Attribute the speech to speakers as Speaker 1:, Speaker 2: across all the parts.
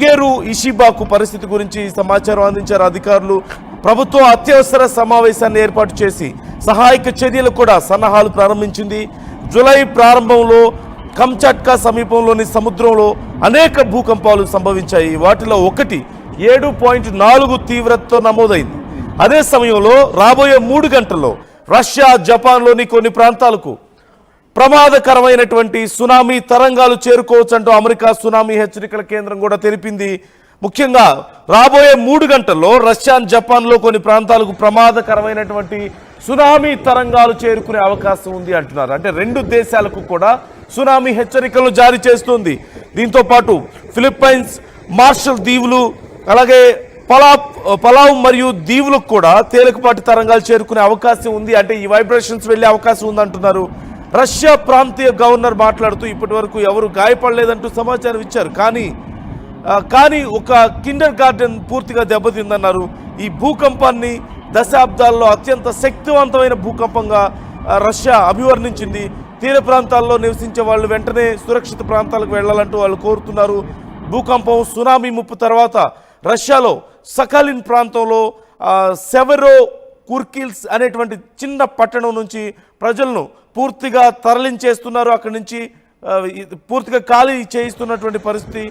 Speaker 1: షిగెరు ఇషిబాకు పరిస్థితి గురించి సమాచారం అందించారు అధికారులు. ప్రభుత్వం అత్యవసర సమావేశాన్ని ఏర్పాటు చేసి సహాయక చర్యలు కూడా సన్నాహాలు ప్రారంభించింది. జూలై ప్రారంభంలో కంచాట్కా సమీపంలోని సముద్రంలో అనేక భూకంపాలు సంభవించాయి. వాటిలో ఒకటి 7.4 తీవ్రతతో నమోదైంది. అదే సమయంలో రాబోయే 3 గంటల్లో రష్యా, జపాన్లోని కొన్ని ప్రాంతాలకు ప్రమాదకరమైనటువంటి సునామీ తరంగాలు చేరుకోవచ్చంటూ అమెరికా సునామీ హెచ్చరికల కేంద్రం కూడా తెలిపింది. ముఖ్యంగా రాబోయే 3 గంటల్లో రష్యా, జపాన్లో కొన్ని ప్రాంతాలకు ప్రమాదకరమైనటువంటి సునామీ తరంగాలు చేరుకునే అవకాశం ఉంది అంటున్నారు. అంటే 2 దేశాలకు కూడా సునామీ హెచ్చరికలు జారీ చేస్తుంది. దీంతో పాటు ఫిలిప్పైన్స్, మార్షల్ దీవులు, అలాగే పలావ్ మరియు దీవులకు కూడా తేలికపాటి తరంగాలు చేరుకునే అవకాశం ఉంది. అంటే ఈ వైబ్రేషన్స్ వెళ్ళే అవకాశం ఉంది అంటున్నారు. రష్యా ప్రాంతీయ గవర్నర్ మాట్లాడుతూ ఇప్పటి వరకు ఎవరు గాయపడలేదంటూ సమాచారం ఇచ్చారు. కానీ ఒక కిండర్ గార్డెన్ పూర్తిగా దెబ్బతిందన్నారు. ఈ భూకంపాన్ని దశాబ్దాల్లో అత్యంత శక్తివంతమైన భూకంపంగా రష్యా అభివర్ణించింది. తీర ప్రాంతాల్లో నివసించే వాళ్ళు వెంటనే సురక్షిత ప్రాంతాలకు వెళ్లాలంటూ వాళ్ళు కోరుతున్నారు. భూకంపం, సునామీ ముప్పు తర్వాత రష్యాలో సకాలిన్ ప్రాంతంలో సెవెరో కుర్కిల్స్ అనేటువంటి చిన్న పట్టణం నుంచి ప్రజలను పూర్తిగా తరలించేస్తున్నారు. అక్కడి నుంచి పూర్తిగా ఖాళీ చేయిస్తున్నటువంటి పరిస్థితి.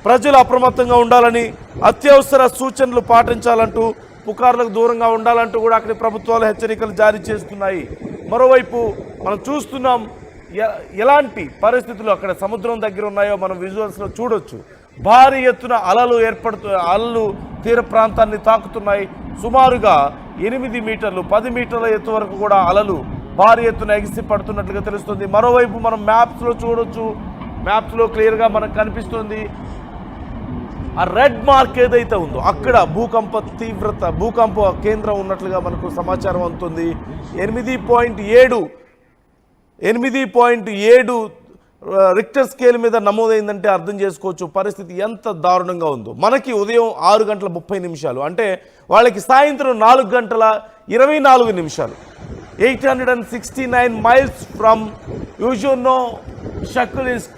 Speaker 1: ప్రజలు అప్రమత్తంగా ఉండాలని, అత్యవసర సూచనలు పాటించాలంటూ, పుకార్లకు దూరంగా ఉండాలంటూ కూడా అక్కడి ప్రభుత్వాలు హెచ్చరికలు జారీ చేస్తున్నాయి. మరోవైపు మనం చూస్తున్నాం ఎలాంటి పరిస్థితులు అక్కడ సముద్రం దగ్గర ఉన్నాయో మనం విజువల్స్లో చూడొచ్చు. భారీ ఎత్తున అలలు తీర ప్రాంతాన్ని తాకుతున్నాయి. సుమారుగా 8 మీటర్లు 10 మీటర్ల ఎత్తు వరకు కూడా అలలు భారీ ఎత్తున ఎగిసి పడుతున్నట్లుగా తెలుస్తుంది. మరోవైపు మనం మ్యాప్స్లో చూడొచ్చు. మ్యాప్స్లో క్లియర్గా మనకు కనిపిస్తుంది ఆ రెడ్ మార్క్ ఏదైతే ఉందో అక్కడ భూకంప కేంద్రం ఉన్నట్లుగా మనకు సమాచారం అందుతుంది. 8.7 రిక్టర్ స్కేల్ మీద నమోదైందంటే అర్థం చేసుకోవచ్చు పరిస్థితి ఎంత దారుణంగా ఉందో. మనకి ఉదయం 6:30 అంటే వాళ్ళకి సాయంత్రం 4:24. 869 మైల్స్ ఫ్రమ్ యూజోనో షకులిస్క్,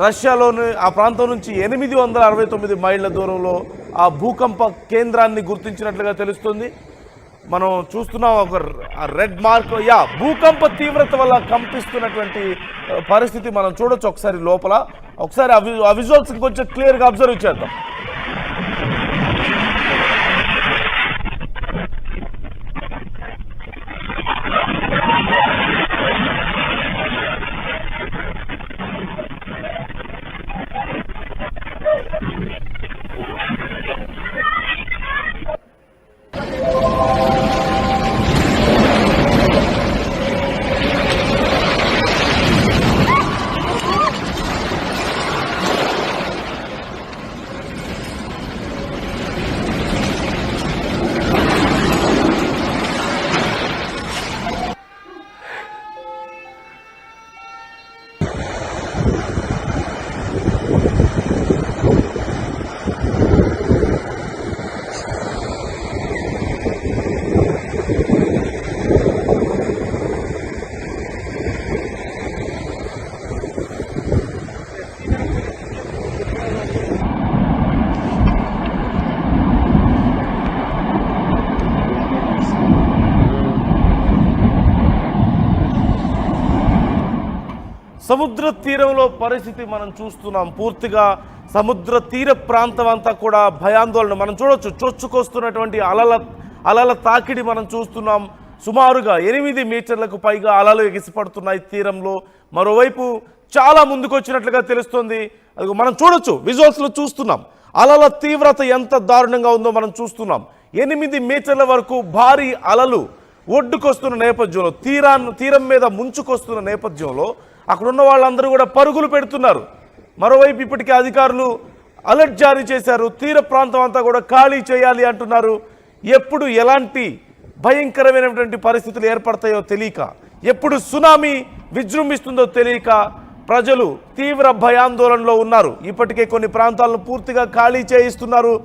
Speaker 1: రష్యాలోని ఆ ప్రాంతం నుంచి 869 మైళ్ళ దూరంలో ఆ భూకంప కేంద్రాన్ని గుర్తించినట్లుగా తెలుస్తుంది. మనం చూస్తున్నాం ఒక రెడ్ మార్క్. భూకంప తీవ్రత వల్ల కంపిస్తున్నటువంటి పరిస్థితి మనం చూడొచ్చు. ఒకసారి లోపల ఒకసారి ఆ విజువల్స్ కొంచెం క్లియర్గా అబ్జర్వ్ చేద్దాం. సముద్ర తీరంలో పరిస్థితి మనం చూస్తున్నాం. పూర్తిగా సముద్ర తీర ప్రాంతం అంతా కూడా భయాందోళన మనం చూడొచ్చు. చొచ్చుకొస్తున్నటువంటి అలల తాకిడి మనం చూస్తున్నాం. సుమారుగా 8 మీటర్లకు పైగా అలలు ఎగిసిపడుతున్నాయి తీరంలో. మరోవైపు చాలా ముందుకొచ్చినట్లుగా తెలుస్తుంది. అది మనం చూడొచ్చు, విజువల్స్లో చూస్తున్నాం. అలల తీవ్రత ఎంత దారుణంగా ఉందో మనం చూస్తున్నాం. 8 మీటర్ల వరకు భారీ అలలు ఒడ్డుకొస్తున్న నేపథ్యంలో, తీరం మీద ముంచుకొస్తున్న నేపథ్యంలో అక్కడున్న వాళ్ళందరూ కూడా పరుగులు పెడుతున్నారు. మరోవైపు ఇప్పటికే అధికారులు అలర్ట్ జారీ చేశారు. తీర ప్రాంతం అంతా కూడా ఖాళీ చేయాలి అంటున్నారు. ఎప్పుడు ఎలాంటి భయంకరమైనటువంటి పరిస్థితులు ఏర్పడతాయో తెలియక, ఎప్పుడు సునామీ విజృంభిస్తుందో తెలియక ప్రజలు తీవ్ర భయాందోళనలో ఉన్నారు. ఇప్పటికే కొన్ని ప్రాంతాలను పూర్తిగా ఖాళీ చేయిస్తున్నారు.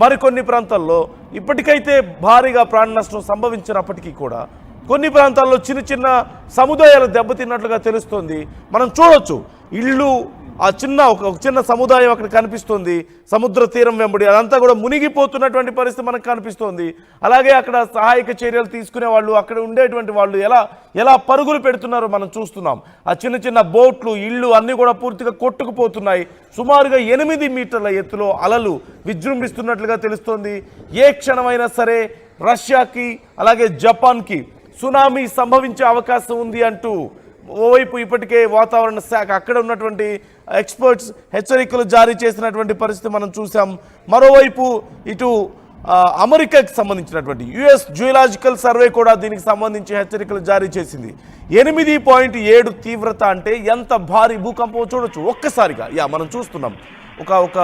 Speaker 1: మరికొన్ని ప్రాంతాల్లో ఇప్పటికైతే భారీగా ప్రాణ నష్టం సంభవించినప్పటికీ కూడా కొన్ని ప్రాంతాల్లో చిన్న చిన్న సముదాయాలు దెబ్బతిన్నట్లుగా తెలుస్తోంది. మనం చూడొచ్చు, ఇళ్ళు ఆ ఒక చిన్న సముదాయం అక్కడ కనిపిస్తుంది సముద్ర తీరం వెంబడి. అదంతా కూడా మునిగిపోతున్నటువంటి పరిస్థితి మనకు కనిపిస్తోంది. అలాగే అక్కడ సహాయక చర్యలు తీసుకునే వాళ్ళు, అక్కడ ఉండేటువంటి వాళ్ళు ఎలా పరుగులు పెడుతున్నారో మనం చూస్తున్నాం. ఆ చిన్న బోట్లు, ఇళ్ళు అన్నీ కూడా పూర్తిగా కొట్టుకుపోతున్నాయి. సుమారుగా 8 మీటర్ల ఎత్తులో అలలు విజృంభిస్తున్నట్లుగా తెలుస్తోంది. ఏ క్షణమైనా సరే రష్యాకి అలాగే జపాన్కి సునామీ సంభవించే అవకాశం ఉంది అంటూ ఓవైపు ఇప్పటికే వాతావరణ శాఖ అక్కడ ఉన్నటువంటి ఎక్స్పర్ట్స్ హెచ్చరికలు జారీ చేసినటువంటి పరిస్థితి మనం చూసాం. మరోవైపు ఇటు అమెరికాకి సంబంధించినటువంటి యుఎస్ జియోలాజికల్ సర్వే కూడా దీనికి సంబంధించి హెచ్చరికలు జారీ చేసింది. 8.7 తీవ్రత అంటే ఎంత భారీ భూకంపం చూడొచ్చు ఒక్కసారిగా. మనం చూస్తున్నాం ఒక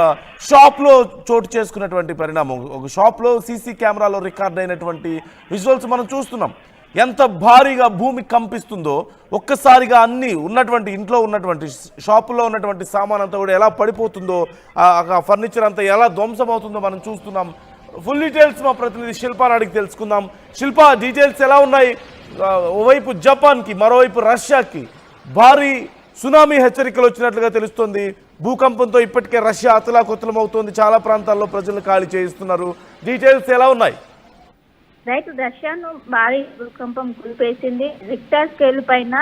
Speaker 1: షాప్లో చోటు చేసుకున్నటువంటి పరిణామం. ఒక షాప్లో సీసీ కెమెరాలో రికార్డ్ అయినటువంటి విజువల్స్ మనం చూస్తున్నాం. ఎంత భారీగా భూమి కంపిస్తుందో ఒక్కసారిగా అన్ని ఉన్నటువంటి ఇంట్లో ఉన్నటువంటి షాపులో ఉన్నటువంటి సామాన్ అంతా కూడా ఎలా పడిపోతుందో, ఆ ఫర్నిచర్ అంతా ఎలా ధ్వంసం అవుతుందో మనం చూస్తున్నాం. ఫుల్ డీటెయిల్స్ మా ప్రతినిధి శిల్పాని అడిగి తెలుసుకుందాం. శిల్ప, డీటెయిల్స్ ఎలా ఉన్నాయి? ఓవైపు జపాన్కి మరోవైపు రష్యాకి భారీ సునామీ హెచ్చరికలు వచ్చినట్లుగా తెలుస్తోంది. భూకంపంతో ఇప్పటికే రష్యా అతలాకుతలం అవుతోంది. చాలా ప్రాంతాల్లో ప్రజలు ఖాళీ చేయిస్తున్నారు. డీటెయిల్స్ ఎలా ఉన్నాయి?
Speaker 2: రైట్, రష్యాను భారీ భూకంపం కుదిపేసింది. రిక్టర్ స్కేల్ పైన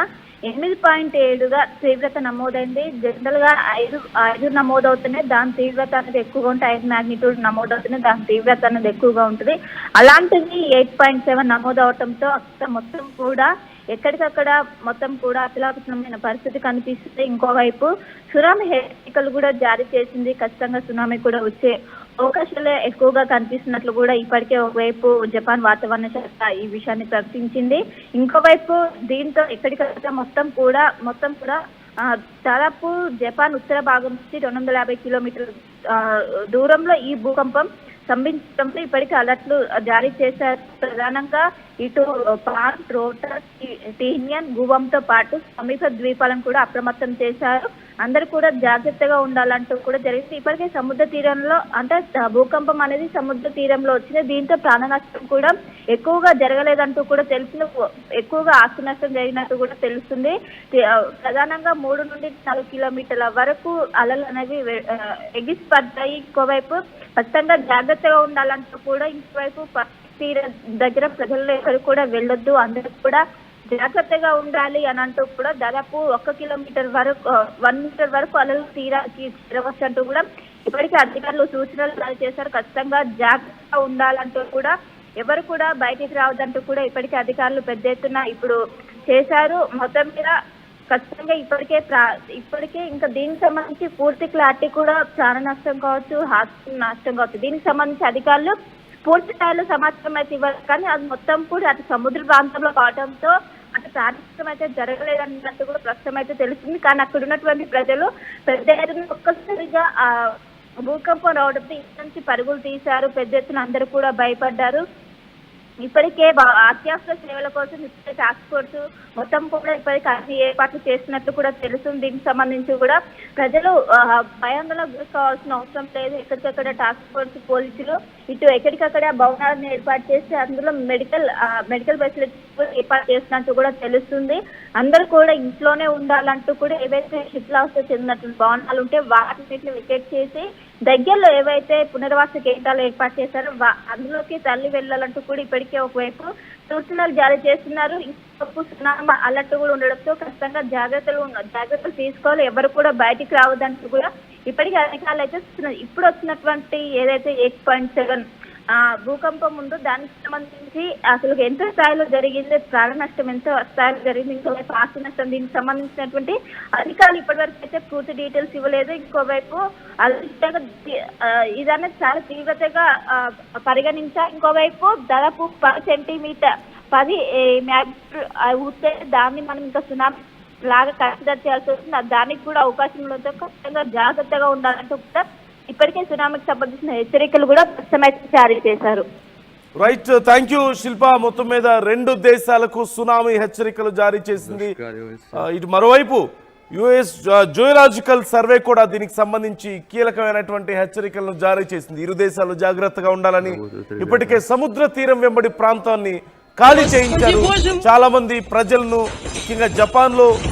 Speaker 2: 8.7గా తీవ్రత నమోదైంది. జనరల్ గా 5 నమోదవుతున్నాయి, దాని తీవ్రత అనేది ఎక్కువగా ఉంటుంది. 5 మ్యాగ్నిట్యూడ్ నమోదవుతున్నాయి, దాని తీవ్రత అనేది ఎక్కువగా ఉంటుంది. అలాంటిది 8.7 నమోదవటంతో అక్కడ మొత్తం కూడా ఎక్కడికక్కడ మొత్తం కూడా అతలాకుతలమైన పరిస్థితి కనిపిస్తుంది. ఇంకోవైపు సునామీ హెచ్చరికలు కూడా జారీ చేసింది. ఖచ్చితంగా సునామీ కూడా వచ్చే అవకాశాలు ఎక్కువగా కనిపిస్తున్నట్లు కూడా ఇప్పటికే ఒకవైపు జపాన్ వాతావరణ శాఖ ఈ విషయాన్ని ప్రకటించింది. ఇంకోవైపు దీంతో ఎక్కడికక్కడ మొత్తం కూడా దాదాపు జపాన్ ఉత్తర భాగం నుంచి 250 కిలోమీటర్ల దూరంలో ఈ భూకంపం సంభవించడంతో ఇప్పటికీ అలర్ట్లు జారీ చేశారు. ప్రధానంగా ఇటు పాన్, రోటర్, టీనియన్, గువంతో పాటు సమీప ద్వీపాలను కూడా అప్రమత్తం చేశారు. అందరూ కూడా జాగ్రత్తగా ఉండాలంటూ కూడా జరిగింది. ఇప్పటికే సముద్ర తీరంలో అంటే భూకంపం అనేది సముద్ర తీరంలో వచ్చింది. దీంతో ప్రాణ నష్టం కూడా ఎక్కువగా జరగలేదంటూ కూడా తెలిసింది. ఎక్కువగా ఆస్తి నష్టం జరిగినట్టు కూడా తెలుస్తుంది. ప్రధానంగా 3 నుండి 4 కిలోమీటర్ల వరకు అలలు అనేవి ఎగిసి పడ్డాయి. ఇంకోవైపు ఖచ్చితంగా జాగ్రత్తగా ఉండాలంటూ కూడా ఇంకోవైపు తీర దగ్గర ప్రజలు ఎక్కడికి కూడా వెళ్ళొద్దు, అందరూ కూడా జాగ్రత్తగా ఉండాలి అని అంటూ కూడా దాదాపు 1 మీటర్ వరకు అలలు తీరానికి చేరవచ్చు అంటూ కూడా ఇప్పటికీ అధికారులు సూచనలు జారీ చేశారు. ఖచ్చితంగా జాగ్రత్తగా ఉండాలంటూ కూడా ఎవరు కూడా బయటికి రావద్దంటూ కూడా ఇప్పటికీ అధికారులు పెద్ద ఎత్తున ఇప్పుడు చేశారు. మొత్తం మీద ఖచ్చితంగా ఇప్పటికే ఇంకా దీనికి సంబంధించి పూర్తి క్లారిటీ కూడా ప్రాణ నష్టం కావచ్చు, ఆస్తి నష్టం కావచ్చు, దీనికి సంబంధించి అధికారులు పూర్తి స్థాయిలో సమాచారం అయితే ఇవ్వాలి. కానీ అది మొత్తం కూడా అటు సముద్ర ప్రాంతంలో కావడంతో అటు ప్రాణనష్టం అయితే జరగలేదన్నట్టు కూడా ప్రస్తుతం అయితే తెలుస్తుంది. కానీ అక్కడ ఉన్నటువంటి ప్రజలు పెద్ద ఎత్తున ఒక్కసారిగా భూకంపం రావడంతో ఇంటి నుంచి పరుగులు తీశారు. పెద్ద ఎత్తున అందరూ కూడా భయపడ్డారు. ఇప్పటికే అత్యవసర సేవల కోసం ఇప్పటికే టాస్క్ ఫోర్స్ మొత్తం కూడా ఇప్పటికే అన్ని ఏర్పాట్లు చేస్తున్నట్లు కూడా తెలుస్తుంది. దీనికి సంబంధించి కూడా ప్రజలు భయాందోళనకు గురి కావాల్సిన అవసరం లేదు. ఎక్కడికక్కడ టాస్క్ ఫోర్స్ పోలీసులు ఇటు ఎక్కడికక్కడ భవనాలను ఏర్పాటు చేసి అందులో మెడికల్ ఫెసిలిటీస్ ఏర్పాటు చేసినట్టు కూడా తెలుస్తుంది. అందరూ కూడా ఇంట్లోనే ఉండాలంటూ కూడా ఏవైతే శిథిలావస్థ చెందినటువంటి భవనాలు ఉంటే వాటిని వికెట్ చేసి దగ్గరలో ఏవైతే పునర్వాస కేంద్రాలు ఏర్పాటు చేశారో అందులోకి తల్లి వెళ్ళాలంటూ కూడా ఇప్పటికే ఒకవైపు సూచనలు జారీ చేస్తున్నారు. ఇంకొక సునామీ అలర్ట్ కూడా ఉండడంతో ఖచ్చితంగా జాగ్రత్తలు తీసుకోవాలి, ఎవరు కూడా బయటికి రావద్దంటూ కూడా ఇప్పటికీ అధికారులు అయితే ఇప్పుడు వచ్చినటువంటి ఏదైతే 8.7 భూకంపం ఉందో దానికి సంబంధించి అసలు ఎంత స్థాయిలో జరిగింది, ప్రాణ నష్టం ఎంత స్థాయిలో జరిగింది, ఇంకోవైపు ఆస్తి నష్టం, దీనికి సంబంధించినటువంటి అధికారులు ఇప్పటివరకు అయితే పూర్తి డీటెయిల్స్ ఇవ్వలేదు. ఇంకోవైపు ఇదన్నది చాలా తీవ్రతగా పరిగణించారు. ఇంకోవైపు దాదాపు 10 సెంటీమీటర్ 10 మ్యాగ్నిట్యూడ్ ఉంటే దాన్ని మనం ఇంకా సునామీ లాగా కన్సిడర్ చేయాల్సి వస్తుంది. దానికి కూడా అవకాశం ఉండడంతో ఖచ్చితంగా జాగ్రత్తగా ఉండాలంటూ కూడా ఇప్పటికే సునామీకి సంబంధించిన హెచ్చరికలు కూడా ప్రస్తుతం జారీ చేశారు.
Speaker 1: రైట్, థ్యాంక్ యూ శిల్ప. మొత్తం మీద 2 దేశాలకు సునామీ హెచ్చరికలు జారీ చేసింది. ఇటు మరోవైపు యుఎస్ జియోలాజికల్ సర్వే కూడా దీనికి సంబంధించి కీలకమైనటువంటి హెచ్చరికలను జారీ చేసింది. ఇరు దేశాలు జాగ్రత్తగా ఉండాలని ఇప్పటికే సముద్ర తీరం వెంబడి ప్రాంతాన్ని ఖాళీ చేయించారు. చాలా మంది ప్రజలను ముఖ్యంగా జపాన్ లో